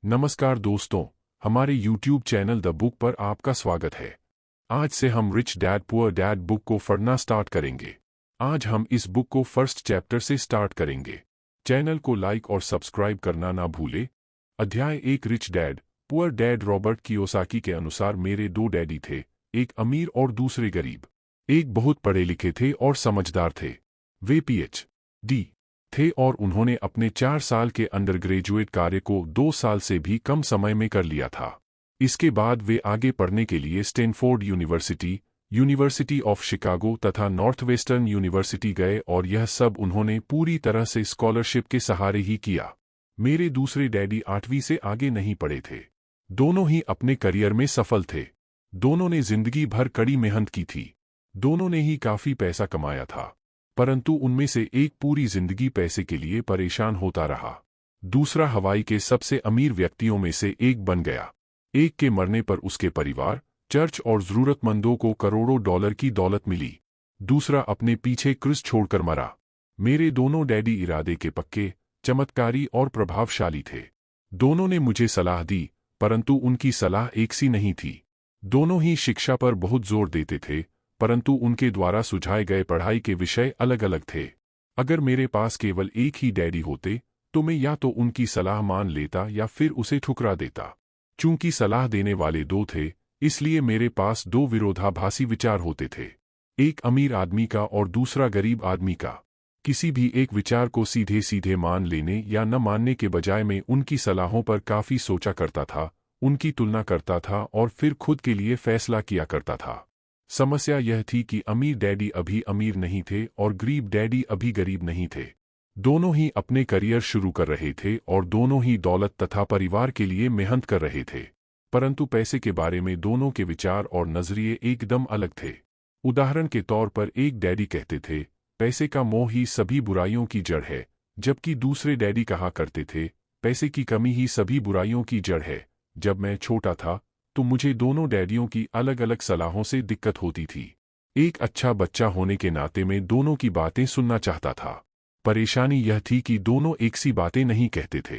नमस्कार दोस्तों, हमारे YouTube चैनल द बुक पर आपका स्वागत है। आज से हम rich dad poor dad book को पढ़ना स्टार्ट करेंगे। आज हम इस बुक को फर्स्ट चैप्टर से स्टार्ट करेंगे। चैनल को लाइक और सब्सक्राइब करना ना भूले। अध्याय 1 rich dad poor dad. Robert Kiyosaki के अनुसार मेरे दो डैडी थे, एक अमीर और दूसरे गरीब। एक बहुत पढ़े लिखे थे और समझदार थे। वे PhD थे और उन्होंने अपने 4 साल के अंडरग्रेजुएट कार्य को 2 साल से भी कम समय में कर लिया था। इसके बाद वे आगे पढ़ने के लिए Stanford university, university of Chicago तथा नॉर्थवेस्टर्न यूनिवर्सिटी गए और यह सब उन्होंने पूरी तरह से स्कॉलरशिप के सहारे ही किया। मेरे दूसरे डैडी 8वीं से आगे नहीं पढ़े थे। दोनों ही अपने करियर में सफल थे। दोनों ने जिंदगी भर कड़ी मेहनत की थी। दोनों ने ही काफी पैसा कमाया था, परंतु उनमें से एक पूरी जिंदगी पैसे के लिए परेशान होता रहा। दूसरा हवाई के सबसे अमीर व्यक्तियों में से एक बन गया। एक के मरने पर उसके परिवार, चर्च और जरूरतमंदों को करोड़ों डॉलर की दौलत मिली। दूसरा अपने पीछे क्रिस छोड़कर मरा। मेरे दोनों डैडी इरादे के पक्के, चमत्कारी और प्रभावशाली थे। दोनों ने मुझे सलाह दी, परंतु उनकी सलाह एक सी नहीं थी। दोनों ही शिक्षा पर बहुत जोर देते थे, परंतु उनके द्वारा सुझाए गए पढ़ाई के विषय अलग अलग थे। अगर मेरे पास केवल एक ही डैडी होते तो मैं या तो उनकी सलाह मान लेता या फिर उसे ठुकरा देता। चूंकि सलाह देने वाले दो थे, इसलिए मेरे पास दो विरोधाभासी विचार होते थे, एक अमीर आदमी का और दूसरा गरीब आदमी का। किसी भी एक विचार को सीधे सीधे मान लेने या न मानने के बजाय मैं उनकी सलाहों पर काफी सोचा करता था, उनकी तुलना करता था और फिर खुद के लिए फैसला किया करता था। समस्या यह थी कि अमीर डैडी अभी अमीर नहीं थे और गरीब डैडी अभी गरीब नहीं थे। दोनों ही अपने करियर शुरू कर रहे थे और दोनों ही दौलत तथा परिवार के लिए मेहनत कर रहे थे, परंतु पैसे के बारे में दोनों के विचार और नजरिए एकदम अलग थे। उदाहरण के तौर पर एक डैडी कहते थे, पैसे का मोह ही सभी बुराइयों की जड़ है, जबकि दूसरे डैडी कहा करते थे, पैसे की कमी ही सभी बुराइयों की जड़ है। जब मैं छोटा था तो मुझे दोनों डैडियों की अलग अलग सलाहों से दिक्कत होती थी। एक अच्छा बच्चा होने के नाते मैं दोनों की बातें सुनना चाहता था। परेशानी यह थी कि दोनों एक सी बातें नहीं कहते थे।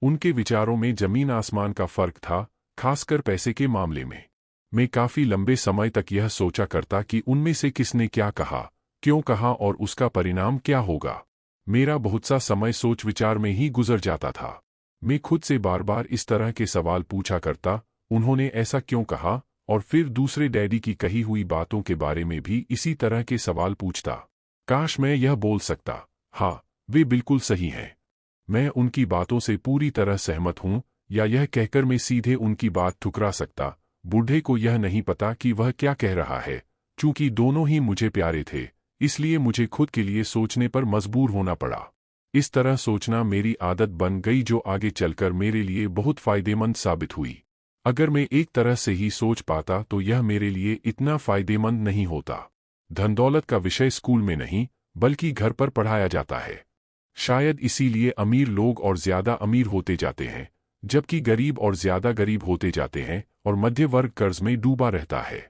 उनके विचारों में जमीन आसमान का फर्क था, खासकर पैसे के मामले में। मैं काफी लंबे समय तक यह सोचा करता कि उनमें से किसने क्या कहा, क्यों कहा और उसका परिणाम क्या होगा। मेरा बहुत सा समय सोच विचार में ही गुजर जाता था। मैं खुद से बार बार इस तरह के सवाल पूछा करता, उन्होंने ऐसा क्यों कहा, और फिर दूसरे डैडी की कही हुई बातों के बारे में भी इसी तरह के सवाल पूछता। काश मैं यह बोल सकता, हाँ, वे बिल्कुल सही हैं, मैं उनकी बातों से पूरी तरह सहमत हूं, या यह कहकर मैं सीधे उनकी बात ठुकरा सकता, बूढ़े को यह नहीं पता कि वह क्या कह रहा है। चूंकि दोनों ही मुझे प्यारे थे, इसलिए मुझे खुद के लिए सोचने पर मजबूर होना पड़ा। इस तरह सोचना मेरी आदत बन गई, जो आगे चलकर मेरे लिए बहुत फायदेमंद साबित हुई। अगर मैं एक तरह से ही सोच पाता तो यह मेरे लिए इतना फायदेमंद नहीं होता। धन दौलत का विषय स्कूल में नहीं, बल्कि घर पर पढ़ाया जाता है। शायद इसीलिए अमीर लोग और ज्यादा अमीर होते जाते हैं, जबकि गरीब और ज्यादा गरीब होते जाते हैं, और मध्य वर्ग कर्ज में डूबा रहता है।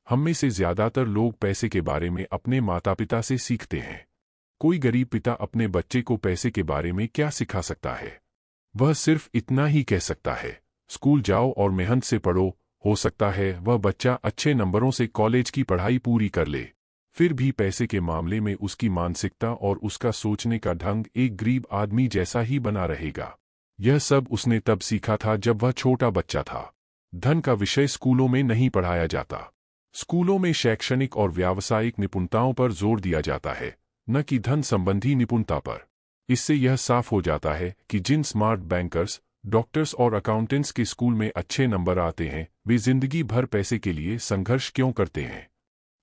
हम में से ज्यादातर लोग पैसे के बारे में अपने माता पिता से सीखते हैं। कोई गरीब पिता अपने बच्चे को पैसे के बारे में क्या सिखा सकता है? वह सिर्फ इतना ही कह सकता है, स्कूल जाओ और मेहनत से पढ़ो। हो सकता है वह बच्चा अच्छे नंबरों से कॉलेज की पढ़ाई पूरी कर ले, फिर भी पैसे के मामले में उसकी मानसिकता और उसका सोचने का ढंग एक गरीब आदमी जैसा ही बना रहेगा। यह सब उसने तब सीखा था जब वह छोटा बच्चा था। धन का विषय स्कूलों में नहीं पढ़ाया जाता। स्कूलों में शैक्षणिक और व्यावसायिक निपुणताओं पर जोर दिया जाता है, न कि धन संबंधी निपुणता पर। इससे यह साफ हो जाता है कि जिन स्मार्ट बैंकर्स, डॉक्टर्स और अकाउंटेंट्स के स्कूल में अच्छे नंबर आते हैं, वे जिंदगी भर पैसे के लिए संघर्ष क्यों करते हैं।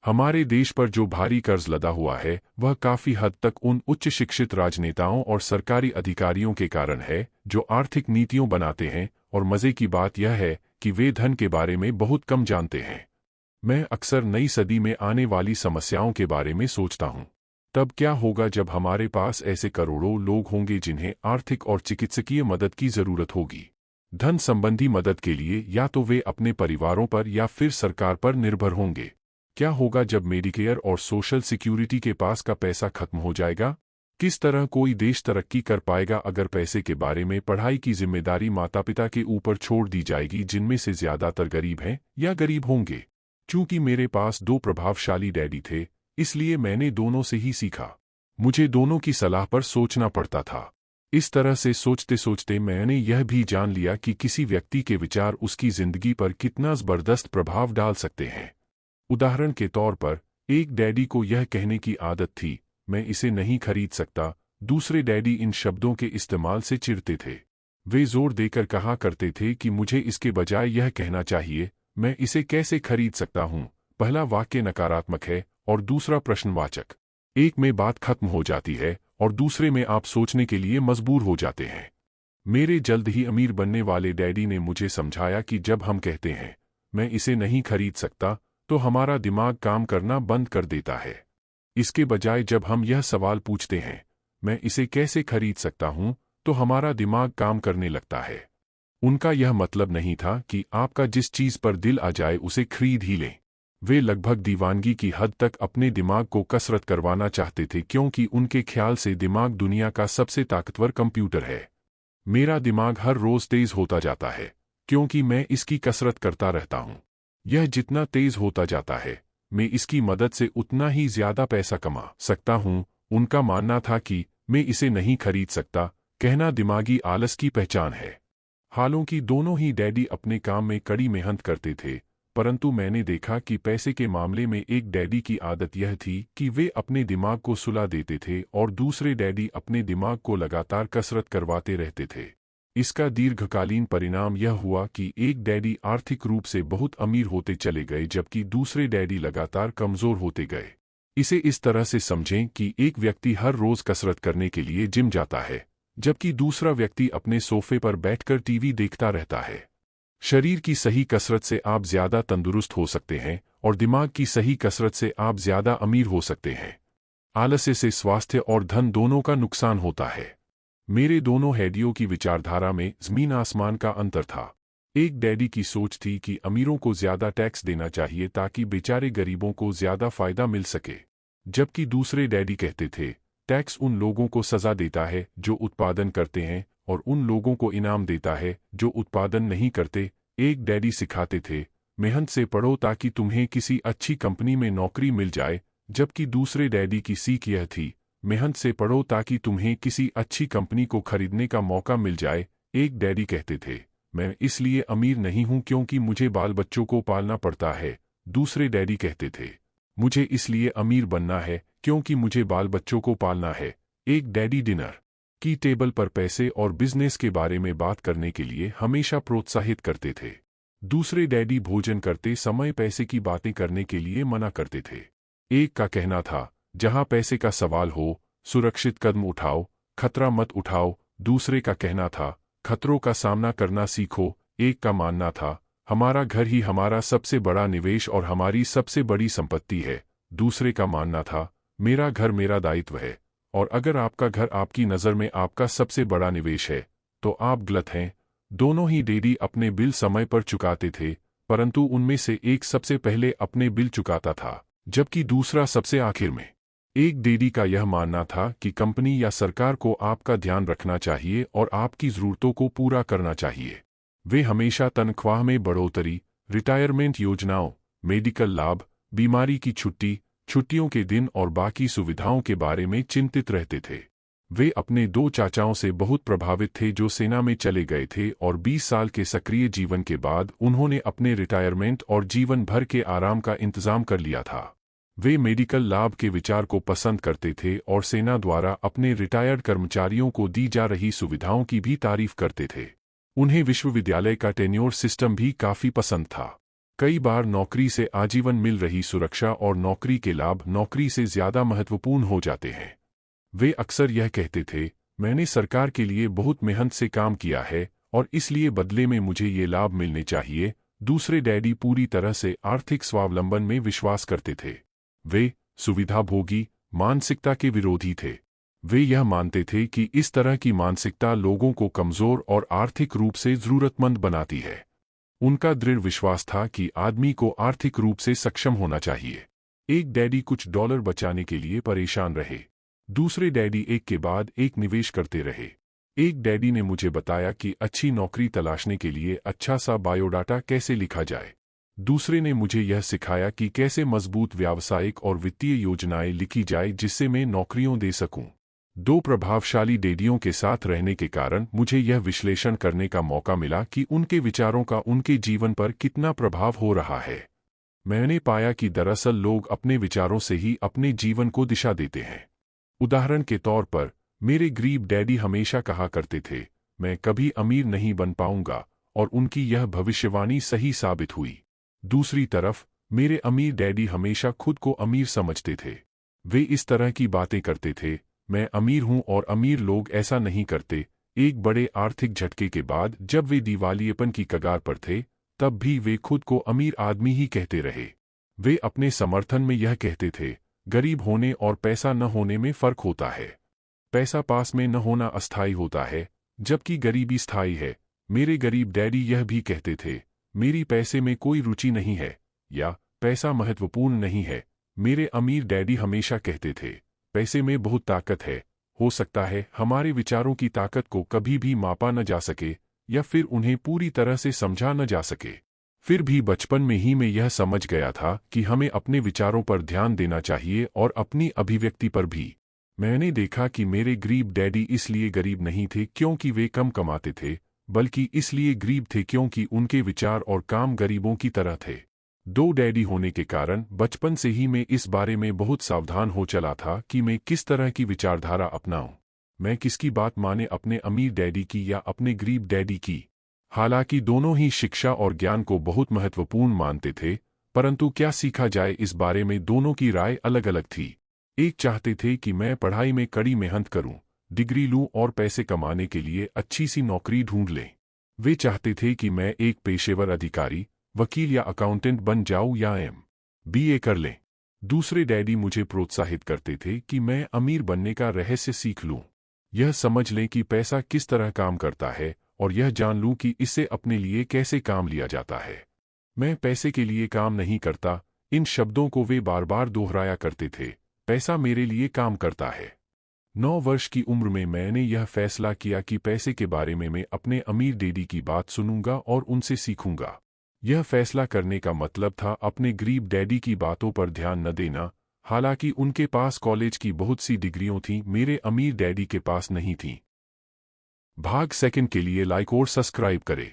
हमारे देश पर जो भारी कर्ज लदा हुआ है, वह काफी हद तक उन उच्च शिक्षित राजनेताओं और सरकारी अधिकारियों के कारण है जो आर्थिक नीतियों बनाते हैं, और मजे की बात यह है कि वे धन के बारे में बहुत कम जानते हैं। मैं अक्सर नई सदी में आने वाली समस्याओं के बारे में सोचता हूँ। तब क्या होगा जब हमारे पास ऐसे करोड़ों लोग होंगे जिन्हें आर्थिक और चिकित्सकीय मदद की जरूरत होगी। धन संबंधी मदद के लिए या तो वे अपने परिवारों पर या फिर सरकार पर निर्भर होंगे। क्या होगा जब मेडिकेयर और सोशल सिक्योरिटी के पास का पैसा खत्म हो जाएगा? किस तरह कोई देश तरक्की कर पाएगा अगर पैसे के बारे में पढ़ाई की जिम्मेदारी माता पिता के ऊपर छोड़ दी जाएगी, जिनमें से ज्यादातर गरीब हैं या गरीब होंगे। चूंकि मेरे पास दो प्रभावशाली डैडी थे, इसलिए मैंने दोनों से ही सीखा। मुझे दोनों की सलाह पर सोचना पड़ता था। इस तरह से सोचते सोचते मैंने यह भी जान लिया कि किसी व्यक्ति के विचार उसकी जिंदगी पर कितना जबरदस्त प्रभाव डाल सकते हैं। उदाहरण के तौर पर, एक डैडी को यह कहने की आदत थी, मैं इसे नहीं खरीद सकता। दूसरे डैडी इन शब्दों के इस्तेमाल से चिढ़ते थे। वे जोर देकर कहा करते थे कि मुझे इसके बजाय यह कहना चाहिए, मैं इसे कैसे खरीद सकता हूं। पहला वाक्य नकारात्मक है और दूसरा प्रश्नवाचक। एक में बात खत्म हो जाती है और दूसरे में आप सोचने के लिए मजबूर हो जाते हैं। मेरे जल्द ही अमीर बनने वाले डैडी ने मुझे समझाया कि जब हम कहते हैं, मैं इसे नहीं खरीद सकता, तो हमारा दिमाग काम करना बंद कर देता है। इसके बजाय जब हम यह सवाल पूछते हैं, मैं इसे कैसे खरीद सकता हूं, तो हमारा दिमाग काम करने लगता है। उनका यह मतलब नहीं था कि आपका जिस चीज पर दिल आ जाए उसे खरीद ही लें। वे लगभग दीवानगी की हद तक अपने दिमाग को कसरत करवाना चाहते थे, क्योंकि उनके ख्याल से दिमाग दुनिया का सबसे ताकतवर कंप्यूटर है। मेरा दिमाग हर रोज तेज होता जाता है, क्योंकि मैं इसकी कसरत करता रहता हूं। यह जितना तेज होता जाता है, मैं इसकी मदद से उतना ही ज्यादा पैसा कमा सकता हूं। उनका मानना था कि मैं इसे नहीं खरीद सकता कहना दिमागी आलस की पहचान है। हालांकि दोनों ही डैडी अपने काम में कड़ी मेहनत करते थे, परंतु मैंने देखा कि पैसे के मामले में एक डैडी की आदत यह थी कि वे अपने दिमाग को सुला देते थे और दूसरे डैडी अपने दिमाग को लगातार कसरत करवाते रहते थे। इसका दीर्घकालीन परिणाम यह हुआ कि एक डैडी आर्थिक रूप से बहुत अमीर होते चले गए, जबकि दूसरे डैडी लगातार कमजोर होते गए। इसे इस तरह से समझें कि एक व्यक्ति हर रोज कसरत करने के लिए जिम जाता है, जबकि दूसरा व्यक्ति अपने सोफे पर बैठकर टीवी देखता रहता है। शरीर की सही कसरत से आप ज्यादा तंदुरुस्त हो सकते हैं और दिमाग की सही कसरत से आप ज्यादा अमीर हो सकते हैं। आलस्य से स्वास्थ्य और धन दोनों का नुकसान होता है। मेरे दोनों डैडियों की विचारधारा में जमीन आसमान का अंतर था। एक डैडी की सोच थी कि अमीरों को ज्यादा टैक्स देना चाहिए ताकि बेचारे गरीबों को ज्यादा फायदा मिल सके, जबकि दूसरे डैडी कहते थे, टैक्स उन लोगों को सजा देता है जो उत्पादन करते हैं और उन लोगों को इनाम देता है जो उत्पादन नहीं करते। एक डैडी सिखाते थे, मेहनत से पढ़ो ताकि तुम्हें किसी अच्छी कंपनी में नौकरी मिल जाए, जबकि दूसरे डैडी की सीख यह थी, मेहनत से पढ़ो ताकि तुम्हें किसी अच्छी कंपनी को खरीदने का मौका मिल जाए। एक डैडी कहते थे, मैं इसलिए अमीर नहीं हूं क्योंकि मुझे बाल बच्चों को पालना पड़ता है। दूसरे डैडी कहते थे, मुझे इसलिए अमीर बनना है क्योंकि मुझे बाल बच्चों को पालना है। एक डैडी डिनर की टेबल पर पैसे और बिजनेस के बारे में बात करने के लिए हमेशा प्रोत्साहित करते थे। दूसरे डैडी भोजन करते समय पैसे की बातें करने के लिए मना करते थे। एक का कहना था, जहां पैसे का सवाल हो, सुरक्षित कदम उठाओ, खतरा मत उठाओ। दूसरे का कहना था, खतरों का सामना करना सीखो। एक का मानना था, हमारा घर ही हमारा सबसे बड़ा निवेश और हमारी सबसे बड़ी संपत्ति है। दूसरे का मानना था, मेरा घर मेरा दायित्व है, और अगर आपका घर आपकी नज़र में आपका सबसे बड़ा निवेश है, तो आप गलत हैं। दोनों ही डैडी अपने बिल समय पर चुकाते थे, परंतु उनमें से एक सबसे पहले अपने बिल चुकाता था, जबकि दूसरा सबसे आखिर में। एक डैडी का यह मानना था कि कंपनी या सरकार को आपका ध्यान रखना चाहिए और आपकी ज़रूरतों को पूरा करना चाहिए। वे हमेशा तनख्वाह में बढ़ोतरी, रिटायरमेंट योजनाओं, मेडिकल लाभ, बीमारी की छुट्टी, छुट्टियों के दिन और बाकी सुविधाओं के बारे में चिंतित रहते थे। वे अपने दो चाचाओं से बहुत प्रभावित थे जो सेना में चले गए थे, और 20 साल के सक्रिय जीवन के बाद उन्होंने अपने रिटायरमेंट और जीवन भर के आराम का इंतजाम कर लिया था। वे मेडिकल लाभ के विचार को पसंद करते थे और सेना द्वारा अपने रिटायर्ड कर्मचारियों को दी जा रही सुविधाओं की भी तारीफ करते थे। उन्हें विश्वविद्यालय का टेन्योर सिस्टम भी काफी पसंद था। कई बार नौकरी से आजीवन मिल रही सुरक्षा और नौकरी के लाभ नौकरी से ज्यादा महत्वपूर्ण हो जाते हैं। वे अक्सर यह कहते थे, मैंने सरकार के लिए बहुत मेहनत से काम किया है और इसलिए बदले में मुझे ये लाभ मिलने चाहिए। दूसरे डैडी पूरी तरह से आर्थिक स्वावलंबन में विश्वास करते थे। वे सुविधाभोगी मानसिकता के विरोधी थे। वे यह मानते थे कि इस तरह की मानसिकता लोगों को कमजोर और आर्थिक रूप से जरूरतमंद बनाती है। उनका दृढ़ विश्वास था कि आदमी को आर्थिक रूप से सक्षम होना चाहिए। एक डैडी कुछ डॉलर बचाने के लिए परेशान रहे। दूसरे डैडी एक के बाद एक निवेश करते रहे। एक डैडी ने मुझे बताया कि अच्छी नौकरी तलाशने के लिए अच्छा सा बायोडाटा कैसे लिखा जाए। दूसरे ने मुझे यह सिखाया कि कैसे मजबूत व्यावसायिक और वित्तीय योजनाएं लिखी जाए जिससे मैं नौकरियों दे सकूं। दो प्रभावशाली डैडियों के साथ रहने के कारण मुझे यह विश्लेषण करने का मौका मिला कि उनके विचारों का उनके जीवन पर कितना प्रभाव हो रहा है। मैंने पाया कि दरअसल लोग अपने विचारों से ही अपने जीवन को दिशा देते हैं। उदाहरण के तौर पर, मेरे गरीब डैडी हमेशा कहा करते थे, मैं कभी अमीर नहीं बन पाऊंगा, और उनकी यह भविष्यवाणी सही साबित हुई। दूसरी तरफ, मेरे अमीर डैडी हमेशा खुद को अमीर समझते थे। वे इस तरह की बातें करते थे, मैं अमीर हूं और अमीर लोग ऐसा नहीं करते। एक बड़े आर्थिक झटके के बाद जब वे दिवालियेपन की कगार पर थे, तब भी वे खुद को अमीर आदमी ही कहते रहे। वे अपने समर्थन में यह कहते थे, गरीब होने और पैसा न होने में फर्क होता है। पैसा पास में न होना अस्थायी होता है, जबकि गरीबी स्थायी है। मेरे गरीब डैडी यह भी कहते थे, मेरी पैसे में कोई रुचि नहीं है, या पैसा महत्वपूर्ण नहीं है। मेरे अमीर डैडी हमेशा कहते थे, पैसे में बहुत ताकत है। हो सकता है हमारे विचारों की ताकत को कभी भी मापा न जा सके, या फिर उन्हें पूरी तरह से समझा न जा सके। फिर भी बचपन में ही मैं यह समझ गया था कि हमें अपने विचारों पर ध्यान देना चाहिए और अपनी अभिव्यक्ति पर भी। मैंने देखा कि मेरे गरीब डैडी इसलिए गरीब नहीं थे क्योंकि वे कम कमाते थे, बल्कि इसलिए गरीब थे क्योंकि उनके विचार और काम गरीबों की तरह थे। दो डैडी होने के कारण बचपन से ही मैं इस बारे में बहुत सावधान हो चला था कि मैं किस तरह की विचारधारा अपनाऊं। मैं किसकी बात माने, अपने अमीर डैडी की या अपने गरीब डैडी की। हालांकि दोनों ही शिक्षा और ज्ञान को बहुत महत्वपूर्ण मानते थे, परंतु क्या सीखा जाए इस बारे में दोनों की राय अलग अलग थी। एक चाहते थे कि मैं पढ़ाई में कड़ी मेहनत करूं, डिग्री लूं और पैसे कमाने के लिए अच्छी सी नौकरी ढूंढ लें। वे चाहते थे कि मैं एक पेशेवर अधिकारी, वकील या अकाउंटेंट बन जाऊं या MBA कर लें। दूसरे डैडी मुझे प्रोत्साहित करते थे कि मैं अमीर बनने का रहस्य सीख लूं, यह समझ लें कि पैसा किस तरह काम करता है, और यह जान लूं कि इससे अपने लिए कैसे काम लिया जाता है। मैं पैसे के लिए काम नहीं करता, इन शब्दों को वे बार बार दोहराया करते थे। पैसा मेरे लिए काम करता है। 9 वर्ष की उम्र में मैंने यह फैसला किया कि पैसे के बारे में मैं अपने अमीर डैडी की बात सुनूंगा और उनसे सीखूंगा। यह फैसला करने का मतलब था अपने गरीब डैडी की बातों पर ध्यान न देना। हालांकि उनके पास कॉलेज की बहुत सी डिग्रियां थीं, मेरे अमीर डैडी के पास नहीं थीं। भाग सेकंड के लिए लाइक और सब्सक्राइब करें।